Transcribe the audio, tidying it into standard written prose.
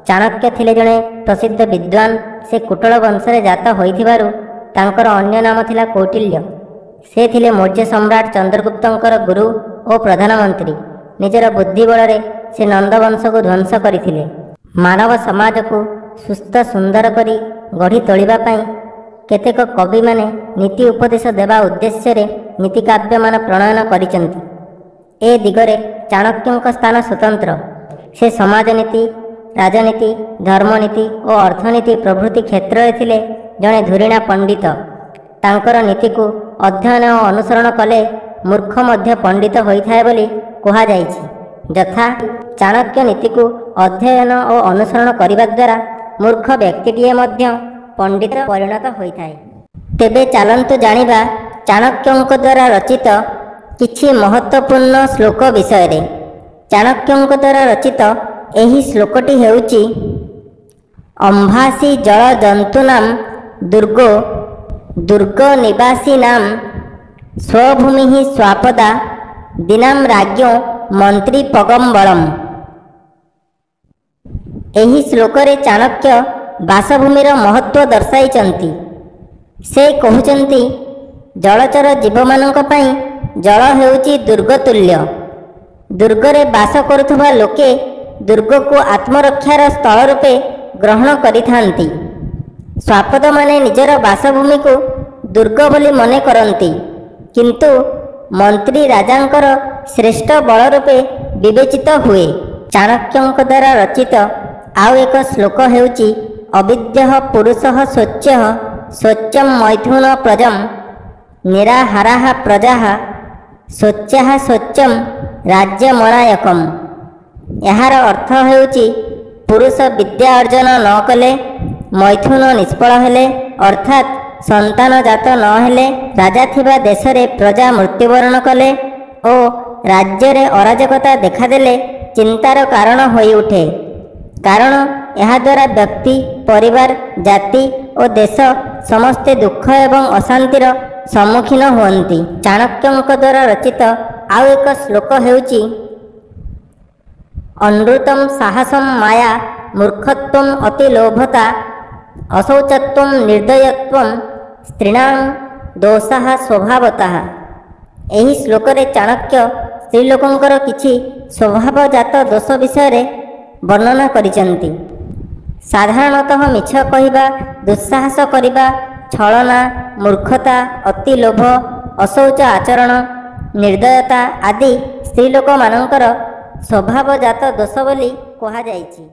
ଚାଣକ୍ୟ ଥିଲେ ଜଣେ ପ୍ରସିଦ୍ଧ ବିଦ୍ୱାନ। ସେ କୁଟଳ ବଂଶରେ ଜାତ ହୋଇଥିବାରୁ ତାଙ୍କର ଅନ୍ୟ ନାମ ଥିଲା କୌଟିଲ୍ୟ। ସେ ଥିଲେ ମୌର୍ଯ୍ୟ ସମ୍ରାଟ ଚନ୍ଦ୍ରଗୁପ୍ତଙ୍କର ଗୁରୁ ଓ ପ୍ରଧାନମନ୍ତ୍ରୀ। ନିଜର ବୁଦ୍ଧି ବଳରେ ସେ ନନ୍ଦବଂଶକୁ ଧ୍ୱଂସ କରିଥିଲେ। ମାନବ ସମାଜକୁ ସୁସ୍ଥ ସୁନ୍ଦର କରି ଗଢ଼ି ତୋଳିବା ପାଇଁ କେତେକ କବିମାନେ ନୀତି ଉପଦେଶ ଦେବା ଉଦ୍ଦେଶ୍ୟରେ ନୀତିକାବ୍ୟମାନ ପ୍ରଣୟନ କରିଛନ୍ତି। ଏ ଦିଗରେ ଚାଣକ୍ୟଙ୍କ ସ୍ଥାନ ସ୍ୱତନ୍ତ୍ର। ସେ ସମାଜନୀତି, ରାଜନୀତି, ଧର୍ମନୀତି ଓ ଅର୍ଥନୀତି ପ୍ରଭୃତି କ୍ଷେତ୍ରରେ ଥିଲେ ଜଣେ ଧୁରିଣା ପଣ୍ଡିତ। ତାଙ୍କର ନୀତିକୁ ଅଧ୍ୟୟନ ଓ ଅନୁସରଣ କଲେ ମୂର୍ଖ ମଧ୍ୟ ପଣ୍ଡିତ ହୋଇଥାଏ ବୋଲି କୁହାଯାଇଛି। ଯଥା ଚାଣକ୍ୟ ନୀତିକୁ ଅଧ୍ୟୟନ ଓ ଅନୁସରଣ କରିବା ଦ୍ୱାରା ମୂର୍ଖ ବ୍ୟକ୍ତିଟିଏ ମଧ୍ୟ ପଣ୍ଡିତ ପରିଣତ ହୋଇଥାଏ। ତେବେ ଚାଲନ୍ତୁ ଜାଣିବା ଚାଣକ୍ୟଙ୍କ ଦ୍ୱାରା ରଚିତ କିଛି ମହତ୍ତ୍ୱପୂର୍ଣ୍ଣ ଶ୍ଲୋକ ବିଷୟରେ। ଚାଣକ୍ୟଙ୍କ ଦ୍ୱାରା ରଚିତ ଏହି ଶ୍ଲୋକଟି ହେଉଛି ଅମ୍ଭାସି ଜଳ ଜନ୍ତୁନାଂ ଦୁର୍ଗୋ ଦୁର୍ଗ ନିବାସୀନାଂ ସ୍ୱଭୂମି ସ୍ୱାପଦା ଦିନାଂ ରାଜ୍ఞୋ ମନ୍ତ୍ରୀ ପଗମ୍ବଳମ୍। ଏହି ଶ୍ଲୋକରେ ଚାଣକ୍ୟ ବାସଭୂମିର ମହତ୍ତ୍ୱ ଦର୍ଶାଇଛନ୍ତି। ସେ କହୁଛନ୍ତି ଜଳଚର ଜୀବମାନଙ୍କ ପାଇଁ ଜଳ ହେଉଛି ଦୁର୍ଗତୁଲ୍ୟ। ଦୁର୍ଗରେ ବାସ କରୁଥିବା ଲୋକେ ଦୁର୍ଗକୁ ଆତ୍ମରକ୍ଷାର ସ୍ଥଳ ରୂପେ ଗ୍ରହଣ କରିଥାନ୍ତି। ସ୍ୱାପଦମାନେ ନିଜର ବାସଭୂମିକୁ ଦୁର୍ଗ ବୋଲି ମନେ କରନ୍ତି, କିନ୍ତୁ ମନ୍ତ୍ରୀ ରାଜାଙ୍କର ଶ୍ରେଷ୍ଠ ବଳ ରୂପେ ବିବେଚିତ ହୁଏ। ଚାଣକ୍ୟଙ୍କ ଦ୍ୱାରା ରଚିତ ଆଉ ଏକ ଶ୍ଲୋକ ହେଉଛି ଅବିଦ୍ୟଃ ପୁରୁଷଃ ସ୍ୱଚ୍ଛଃ ସ୍ୱଚ୍ଛଂ ମୈଥୁନ ପ୍ରଜଂ ନିରାହାରାଃ ପ୍ରଜାଃ ସ୍ୱଚ୍ଛାଃ ସ୍ୱଚ୍ଛଂ ରାଜ୍ୟମଣାୟକମ୍। ଏହାର ଅର୍ଥ ହେଉଛି ପୁରୁଷ ବିଦ୍ୟା ଅର୍ଜନ ନ କଲେ, ମୈଥୁନ ନିଷ୍ଫଳ ହେଲେ ଅର୍ଥାତ୍ ସନ୍ତାନ ଜାତ ନ ହେଲେ, ରାଜା ଥିବା ଦେଶରେ ପ୍ରଜା ମୃତ୍ୟୁବରଣ କଲେ ଓ ରାଜ୍ୟରେ ଅରାଜକତା ଦେଖାଦେଲେ ଚିନ୍ତାର କାରଣ ହୋଇଉଠେ। କାରଣ ଏହାଦ୍ୱାରା ବ୍ୟକ୍ତି, ପରିବାର, ଜାତି ଓ ଦେଶ ସମସ୍ତେ ଦୁଃଖ ଏବଂ ଅଶାନ୍ତିର ସମ୍ମୁଖୀନ ହୁଅନ୍ତି। ଚାଣକ୍ୟଙ୍କ ଦ୍ୱାରା ରଚିତ ଆଉ ଏକ ଶ୍ଲୋକ ହେଉଛି ଅନୃତଂ ସାହସଂ ମାୟା ମୂର୍ଖତ୍ୱଂ ଅତିଲୋଭତା ଅଶୌଚତ୍ୱଂ ନିର୍ଦ୍ଦୟତ୍ୱଂ ସ୍ତ୍ରୀଣାଂ ଦୋଷାଃ ସ୍ୱଭାବତଃ। ଏହି ଶ୍ଲୋକରେ ଚାଣକ୍ୟ ସ୍ତ୍ରୀଲୋକଙ୍କର କିଛି ସ୍ୱଭାବଜାତ ଦୋଷ ବିଷୟରେ ବର୍ଣ୍ଣନା କରିଛନ୍ତି। ସାଧାରଣତଃ ମିଛ କହିବା, ଦୁଃସାହସ କରିବା, ଛଳନା, ମୂର୍ଖତା, ଅତିଲୋଭ, ଅଶୌଚ ଆଚରଣ, ନିର୍ଦ୍ଦୟତା ଆଦି ସ୍ତ୍ରୀଲୋକମାନଙ୍କର ସ୍ୱଭାବଜାତ ଦୋଷ ବୋଲି କୁହାଯାଇଛି।